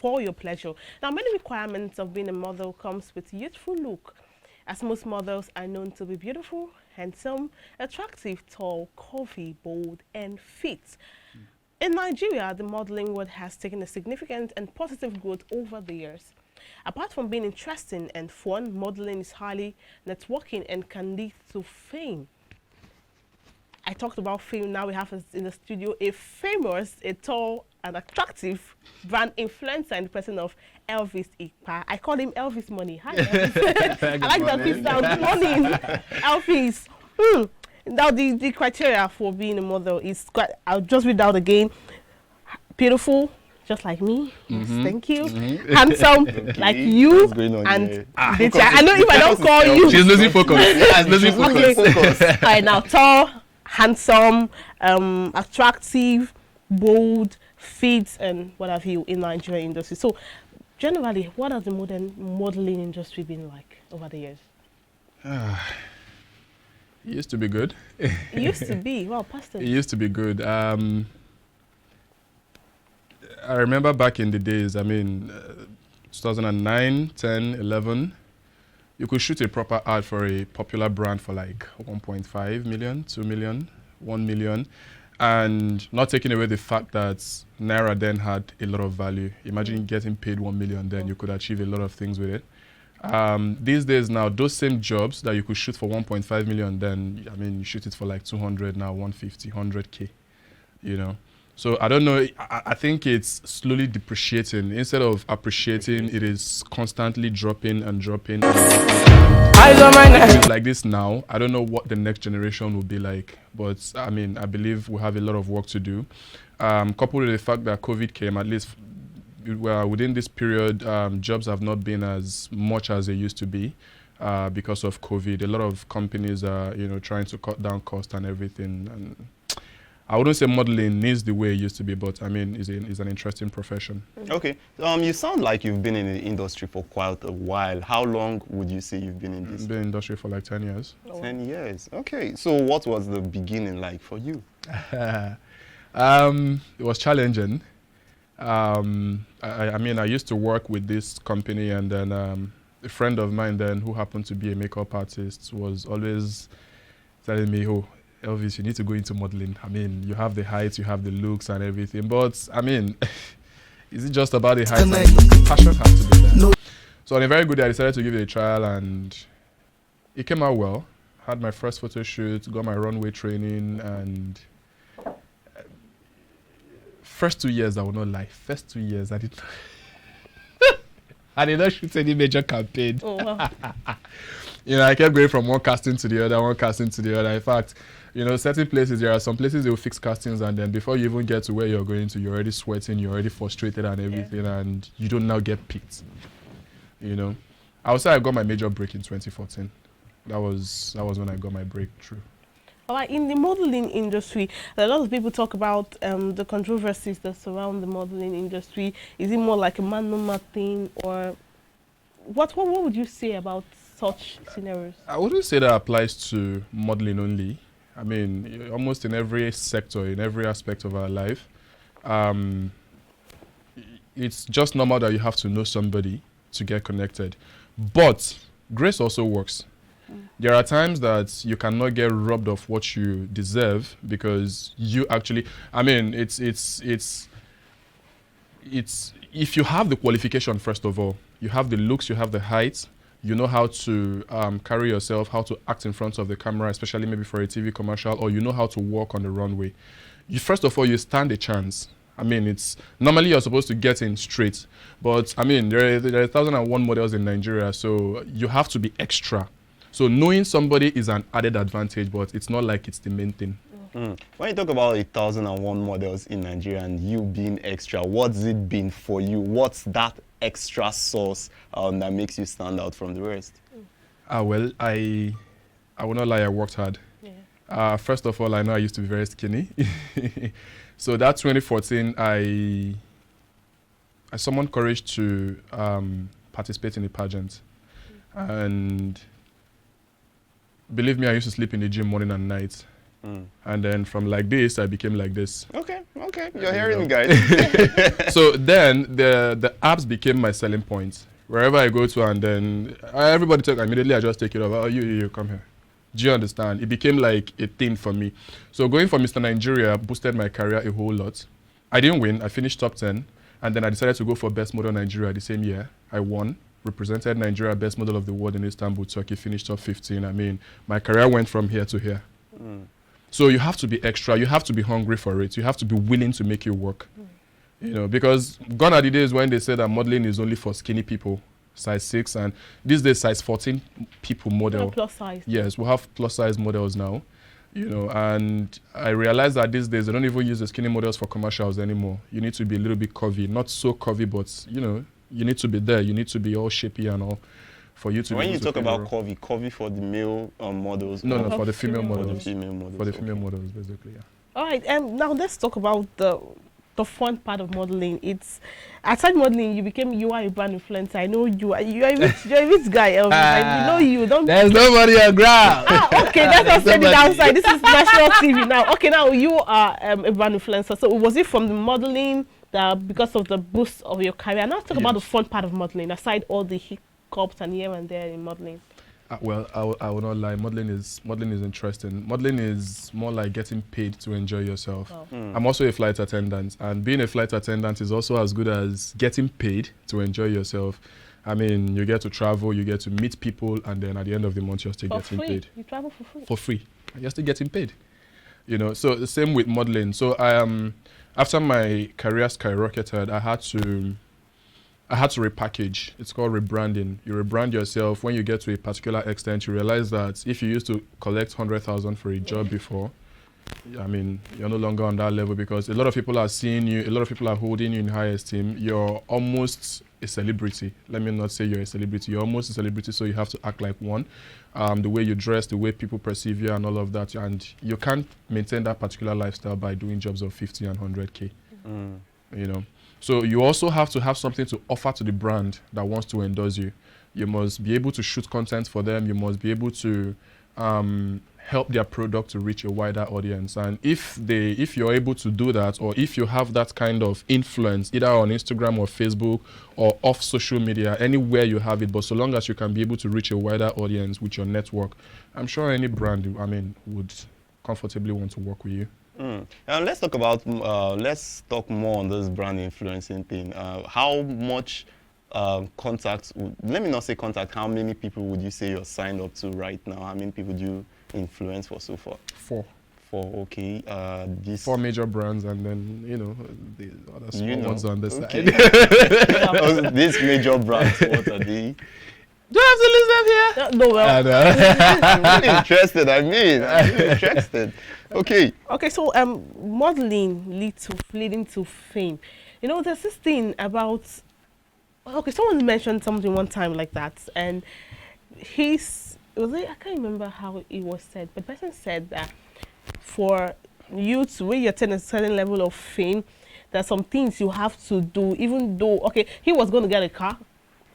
for your pleasure. Now, many requirements of being a model comes with youthful look, as most models are known to be beautiful, handsome, attractive, tall, curvy, bold, and fit. In Nigeria, the modeling world has taken a significant and positive growth over the years. Apart from being interesting and fun, modeling is highly networking and can lead to fame. I talked about fame. Now we have in the studio a famous, a tall, and attractive brand influencer in the person of Elvis Ikpa. I call him Elvis Money. Hi, Elvis. I like that he sounds. Good morning, Elvis. Now the criteria for being a model is quite. I'll just read out again. Beautiful, just like me. Yes, thank you. Handsome, like you. And I know if I don't call you, she's losing focus. She's losing focus. All right, now tall, handsome, attractive, bold, fit, and what have you in Nigerian industry. So, generally, what has the modern modeling industry been like over the years? It used to be good. It used to be. Wow, Pastor. It used to be good. I remember back in the days, 2009, 10, 11, you could shoot a proper ad for a popular brand for like 1.5 million, 2 million, 1 million, and not taking away the fact that Naira then had a lot of value. Imagine getting paid 1 million, then you could achieve a lot of things with it. These days now, those same jobs that you could shoot for 1.5 million, then, you shoot it for like 200 now, 150, 100K, So I don't know, I think it's slowly depreciating. Instead of appreciating, it is constantly dropping and dropping. Like this now, I don't know what the next generation will be like, but I believe we have a lot of work to do. Coupled with the fact that COVID came, at least within this period, jobs have not been as much as they used to be because of COVID. A lot of companies are, trying to cut down cost and everything. And I wouldn't say modeling is the way it used to be, but it's an interesting profession. Okay, you sound like you've been in the industry for quite a while. How long would you say you've been in this? I've been in the industry for like 10 years. 10 years, okay. So what was the beginning like for you? It was challenging. I used to work with this company, and then a friend of mine then, who happened to be a makeup artist, was always telling me, "Oh, Elvis, you need to go into modeling. You have the height, you have the looks and everything. But, is it just about the height? Passion has to be there." No. So on a very good day, I decided to give it a trial, and it came out well. Had my first photo shoot, got my runway training, and first 2 years, I will not lie. First 2 years, I did not shoot any major campaign. Oh, wow. I kept going from one casting to the other. In fact, certain places, there are some places they will fix castings, and then before you even get to where you're going to, you're already sweating, you're already frustrated and everything, and you don't now get picked. I would say I got my major break in 2014. That was when I got my breakthrough. All right, in the modeling industry, a lot of people talk about the controversies that surround the modeling industry. Is it more like a man-no-man thing, or what would you say about such scenarios? I wouldn't say that applies to modeling only. Almost in every sector, in every aspect of our life, it's just normal that you have to know somebody to get connected. But grace also works. There are times that you cannot get robbed of what you deserve because you actually, it's if you have the qualification, first of all, you have the looks, you have the height, you know how to carry yourself, how to act in front of the camera, especially maybe for a TV commercial, or you know how to walk on the runway. First of all, you stand a chance. It's normally you're supposed to get in straight, but there are 1,001 models in Nigeria, so you have to be extra. So knowing somebody is an added advantage, but it's not like it's the main thing. When you talk about 1,001 models in Nigeria and you being extra, what's it been for you? What's that extra sauce that makes you stand out from the rest? Well, I will not lie, I worked hard. Yeah. First of all, I know I used to be very skinny. So that 2014, I summoned courage to participate in the pageant. And believe me, I used to sleep in the gym morning and night. And then from like this, I became like this. Okay, you're hearing me, guys. So then the apps became my selling point. Wherever I go to, and then everybody talk, immediately I just take it over. Oh, you, come here. Do you understand? It became like a thing for me. So going for Mr. Nigeria boosted my career a whole lot. I didn't win. I finished top 10. And then I decided to go for Best Model Nigeria the same year. I won. Represented Nigeria Best Model of the World in Istanbul, Turkey, finished top 15. I mean, my career went from here to here. So you have to be extra. You have to be hungry for it. You have to be willing to make it work. You know, because gone are the days when they say that modeling is only for skinny people, size 6, and these days size 14 people model. Plus size. Yes, we have plus size models now. You know, and I realized that these days they don't even use the skinny models for commercials anymore. You need to be a little bit curvy, not so curvy, but you know, you need to be there. You need to be all shapy and all for you to. When you talk about curvy for the male models. No, for the female models. For the female models. For the female models, basically, yeah. All right, now let's talk about the fun part of modeling. It's aside modeling, you are a brand influencer. I know you're a rich guy, Elvis. I know you. Don't. There's nobody on ground. Okay, that's not said it outside. This is national TV now. Okay, now you are a brand influencer. So was it from the modeling that because of the boost of your career? Now let's talk about the fun part of modeling. Aside all the hiccups and here and there in modeling. Well, I will not lie. Modeling is interesting. Modeling is more like getting paid to enjoy yourself. Oh. I'm also a flight attendant, and being a flight attendant is also as good as getting paid to enjoy yourself. I mean, you get to travel, you get to meet people, and then at the end of the month, you're still getting paid. You travel for free. For free, and you're still getting paid. You know, so the same with modeling. So after my career skyrocketed, I had to repackage. It's called rebranding. You rebrand yourself. When you get to a particular extent, you realize that if you used to collect 100,000 for a job before, I mean, you're no longer on that level because a lot of people are seeing you, a lot of people are holding you in high esteem. You're almost a celebrity. Let me not say you're a celebrity. You're almost a celebrity, so you have to act like one. The way you dress, the way people perceive you and all of that. And you can't maintain that particular lifestyle by doing jobs of 50 and 100K, you know. So you also have to have something to offer to the brand that wants to endorse you. You must be able to shoot content for them. You must be able to help their product to reach a wider audience. And if you're able to do that, or if you have that kind of influence, either on Instagram or Facebook or off social media, anywhere you have it, but so long as you can be able to reach a wider audience with your network, I'm sure any brand, I mean, would comfortably want to work with you. And let's talk more on this brand influencing thing. How much contacts, let me not say contact, how many people would you say you're signed up to right now? How many people do you influence for so far? 4. 4, okay. 4 major brands, and then, you know, the other small ones on the side. These major brands, what are they? Do I have to list them here? No, well. I'm really interested. I'm really interested. Okay. Okay, so modeling leading to fame. You know, there's this thing about. Okay, someone mentioned something one time like that, and I can't remember how it was said, but the person said that for you to really attain a certain level of fame, there's some things you have to do, even though he was going to get a car.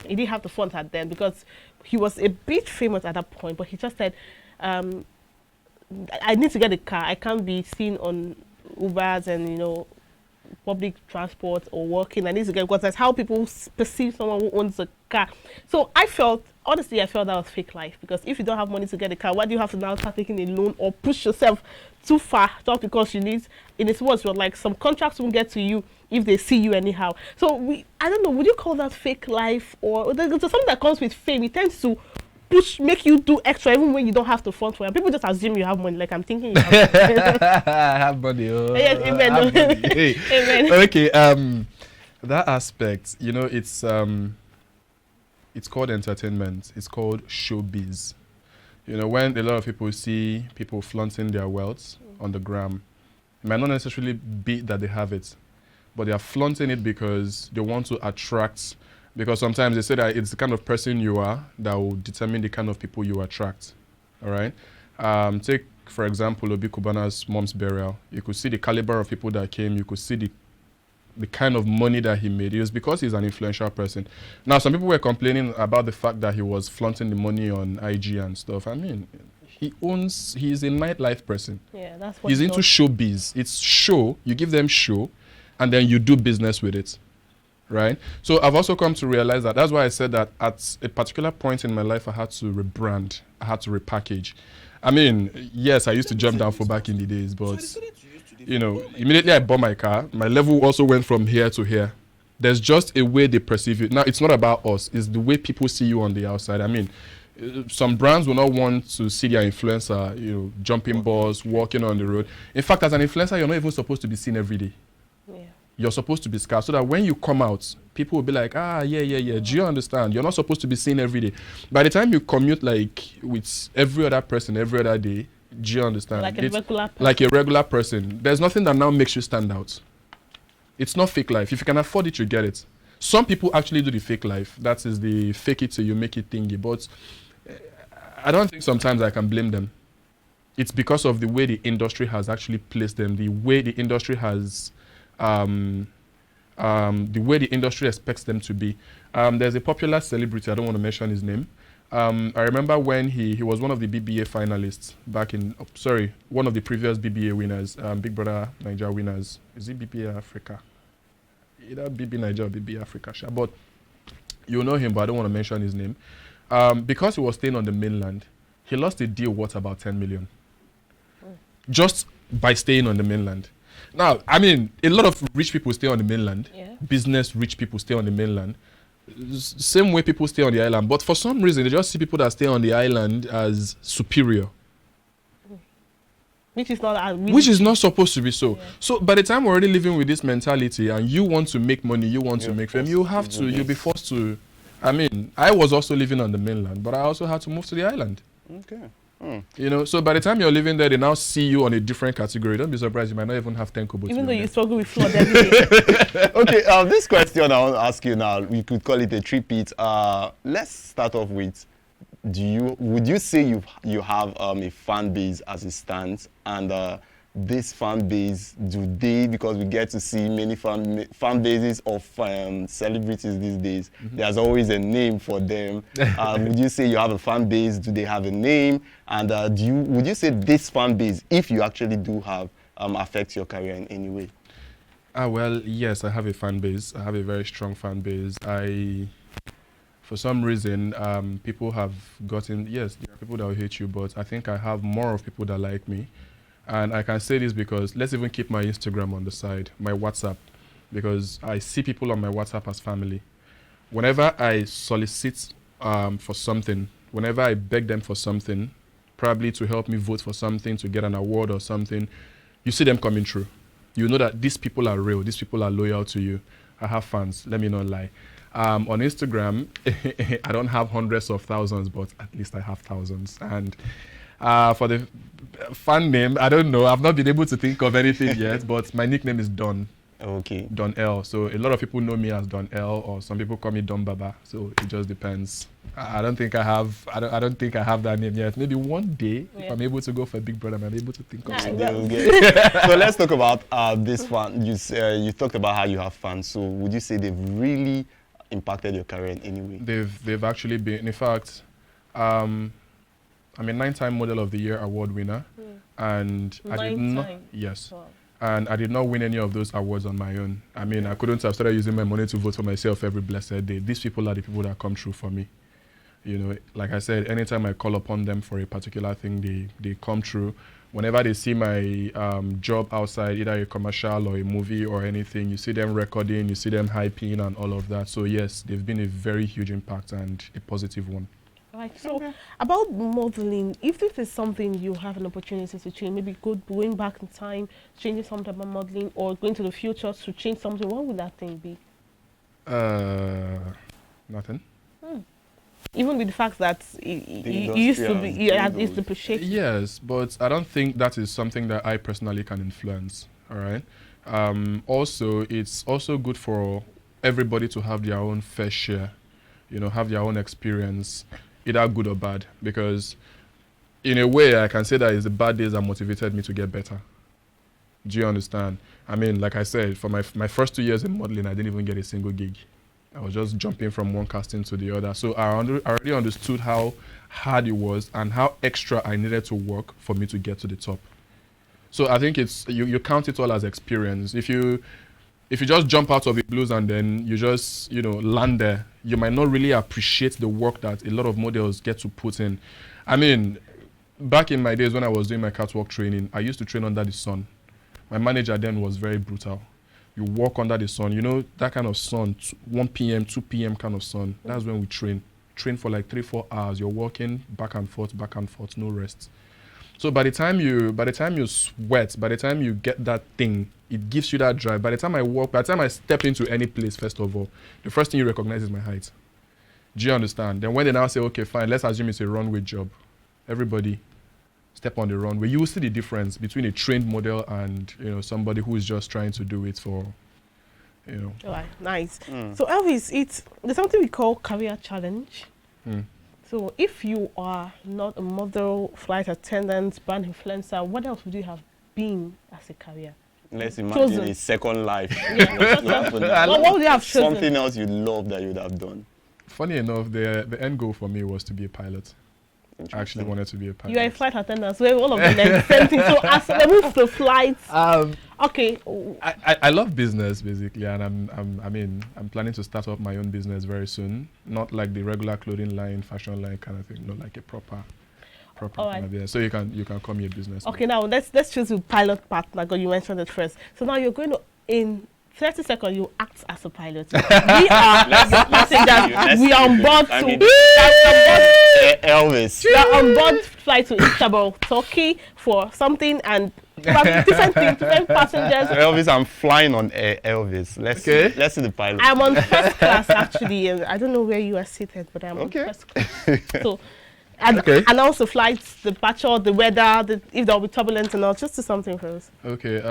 He didn't have the funds at then because he was a bit famous at that point, but he just said, I need to get a car. I can't be seen on Ubers and, you know, public transport or working. I need to get, because that's how people perceive someone who owns a car. So honestly, I felt that was fake life, because if you don't have money to get a car, why do you have to now start taking a loan or push yourself too far just because you need, in its words, you're like, some contracts won't get to you if they see you anyhow. So I don't know, would you call that fake life, or there's something that comes with fame? It tends to make you do extra even when you don't have to fund for it. People just assume you have money, like I'm thinking you have money. I have money. Oh, yes, amen. I have money. Hey. Amen. Okay, that aspect, you know, it's called entertainment. It's called showbiz. You know, when a lot of people see people flaunting their wealth on the gram, it might not necessarily be that they have it, but they are flaunting it because they want to attract. Because sometimes they say that it's the kind of person you are that will determine the kind of people you attract. All right. Take, for example, Obi Kubana's mom's burial. You could see the caliber of people that came. You could see the kind of money that he made. It was because he's an influential person. Now, some people were complaining about the fact that he was flaunting the money on IG and stuff. I mean, He's a nightlife person. Yeah, that's what He's he into does. showbiz. It's show. You give them show, and then you do business with it, right? So I've also come to realize that. That's why I said that at a particular point in my life, I had to rebrand. I had to repackage. I mean, yes, I used to jump down for back in the days, but you know, immediately I bought my car, my level also went from here to here. There's just a way they perceive you. Now, it's not about us. It's the way people see you on the outside. I mean, some brands will not want to see their influencer, you know, jumping balls, walking on the road. In fact, as an influencer, you're not even supposed to be seen every day. Yeah. You're supposed to be scarce so that when you come out, people will be like, yeah. Do you understand? You're not supposed to be seen every day. By the time you commute like with every other person every other day, do you understand? Like a regular person. Like a regular person. There's nothing that now makes you stand out. It's not fake life. If you can afford it, you get it. Some people actually do the fake life. That is the fake it till you make it thingy. But I don't think sometimes I can blame them. It's because of the way the industry has actually placed them, the way the industry has, the way the industry expects them to be. There's a popular celebrity, I don't want to mention his name. I remember when he was one of the BBA finalists back in, one of the previous BBA winners, Big Brother Nigeria winners. Is it BBA Africa? Either BB Nigeria or BBA Africa. But you know him, but I don't want to mention his name. Because he was staying on the mainland, he lost a deal worth about 10 million. Just by staying on the mainland. Now, I mean, a lot of rich people stay on the mainland. Yeah. Business rich people stay on the mainland. Same way people stay on the island. But for some reason, they just see people that stay on the island as superior. Which is not Which is not supposed to be so. Yeah. So by the time we're already living with this mentality and you want to make money, you want to make fame, you have to, you'll be forced to. I mean, I was also living on the mainland, but I also had to move to the island. Okay. You know, so by the time you're living there, they now see you on a different category. Don't be surprised, you might not even have 10 kobo. Even though you struggle with flood every day. Okay, this question I want to ask you now, we could call it a three-peat. Let's start off with, would you say you have a fan base as it stands, and this fan base, because we get to see many fan bases of celebrities these days, there's always a name for them. Would you say you have a fan base? Do they have a name? And would you say this fan base, if you actually do have, affects your career in any way? Well, yes, I have a fan base. I have a very strong fan base. For some reason, people have gotten, yes, there are people that will hate you, but I think I have more of people that like me. And I can say this because let's even keep my Instagram on the side, my WhatsApp, because I see people on my WhatsApp as family. Whenever I solicit for something, whenever I beg them for something, probably to help me vote for something, to get an award or something, you see them coming through. You know that these people are real, these people are loyal to you. I have fans, let me not lie. On Instagram, I don't have hundreds of thousands, but at least I have thousands. And for the fan name, I don't know. I've not been able to think of anything yet, but my nickname is Don. Okay. Don L. So a lot of people know me as Don L, or some people call me Don Baba. So it just depends. I don't think I have. I don't think I have that name yet. Maybe one day, if I'm able to go for Big Brother, I'm able to think of something. So let's talk about this fan. You talked about how you have fans. So would you say they've really impacted your career in any way? They've actually been. In fact, I'm a 9-time Model of the Year award winner, and I did not. Yes. Wow. And I did not win any of those awards on my own. I mean, I couldn't have started using my money to vote for myself every blessed day. These people are the people that come true for me. You know, like I said, anytime I call upon them for a particular thing, they come true. Whenever they see my job outside, either a commercial or a movie or anything, you see them recording, you see them hyping and all of that. So yes, they've been a very huge impact and a positive one. Right. So about modeling, if this is something you have an opportunity to change, maybe going back in time, changing something about modeling, or going to the future to change something, what would that thing be? Nothing. Even with the fact that it used to be, it's depreciated. Yes, but I don't think that is something that I personally can influence. All right. Also, it's also good for everybody to have their own fair share. You know, have their own experience, either good or bad, because in a way I can say that it's the bad days that motivated me to get better. Do you understand? I mean, like I said, for my first 2 years in modeling, I didn't even get a single gig. I was just jumping from one casting to the other. So I already understood how hard it was and how extra I needed to work for me to get to the top. So I think it's you count it all as experience. If you just jump out of the blues and then you just land there, you might not really appreciate the work that a lot of models get to put in. I mean, back in my days when I was doing my catwalk training, I used to train under the sun. My manager then was very brutal. You walk under the sun, that kind of sun, 1 p.m., 2 p.m. kind of sun. That's when we train. Train for like 3-4 hours. You're walking back and forth, no rest. So by the time you sweat, by the time you get that thing, it gives you that drive. By the time I step into any place, first of all, the first thing you recognize is my height. Do you understand? Then when they now say, okay, fine, let's assume it's a runway job. Everybody step on the runway. You will see the difference between a trained model and somebody who is just trying to do it for, All right, nice. So Elvis, there's something we call career challenge. So if you are not a model, flight attendant, brand influencer, what else would you have been as a career? Let's imagine a second life. What would you have chosen? Something else you'd love that you'd have done. Funny enough, the end goal for me was to be a pilot. I actually wanted to be a pilot. You are a flight attendant, so all of them are the same thing. So as they move to flights, okay. I love business basically, and I'm planning to start up my own business very soon. Not like the regular clothing line, fashion line kind of thing. Not like a proper kind of business. So you can call me a business. Okay, now let's choose the pilot part. Like you mentioned it first. So now you're going to in 30 seconds, you act as a pilot. We are passengers. We are on board Elvis. We are on board flight to Istanbul, Turkey for something and different things, different passengers. So Elvis, I'm flying on Elvis. Let's see the pilot. I'm on first class actually. I don't know where you are seated, but I'm on first class. So, and also flights, the departure, the weather, if there will be turbulence and all. Just do something for us. Okay.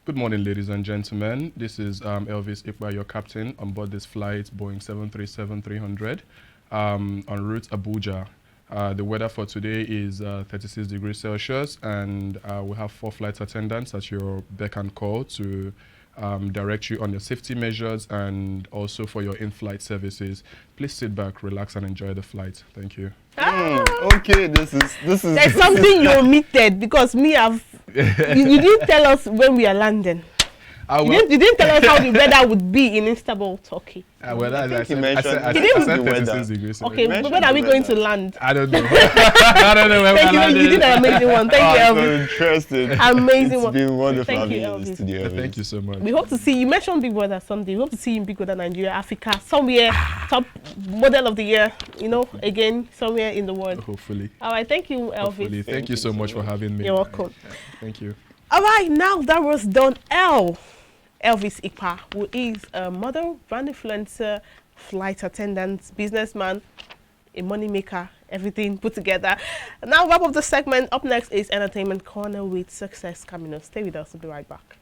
Good morning, ladies and gentlemen. This is Elvis Ikpa, your captain, on board this flight, Boeing 737-300, en route Abuja. The weather for today is 36 degrees Celsius, and we have 4 flight attendants at your beck and call to direct you on your safety measures and also for your in-flight services. Please sit back, relax, and enjoy the flight. Thank you. Okay, this is. There's something you omitted because you didn't tell us when we are landing. You didn't tell us how the weather would be in Istanbul, Turkey. Well, I said the weather. degrees. Okay, but when are we going to land? I don't know. I don't know when Thank you. You did an amazing one. Thank you, Elvis. So interesting. Amazing one. It's been wonderful Thank having you, you in the Elvis. studio. Elvis. Thank you so much. We hope to see you. Mention Big Brother someday. We hope to see you in Big Brother Nigeria, Africa, somewhere, top model of the year, again, somewhere in the world. Hopefully. All right, thank you, Elvis. Hopefully. Thank you so much for having me. You're welcome. Thank you. All right, now that was done. Elvis Ikpa, who is a model, brand influencer, flight attendant, businessman, a money maker, everything put together. Now, wrap up the segment. Up next is Entertainment Corner with Success coming up. Stay with us. We'll be right back.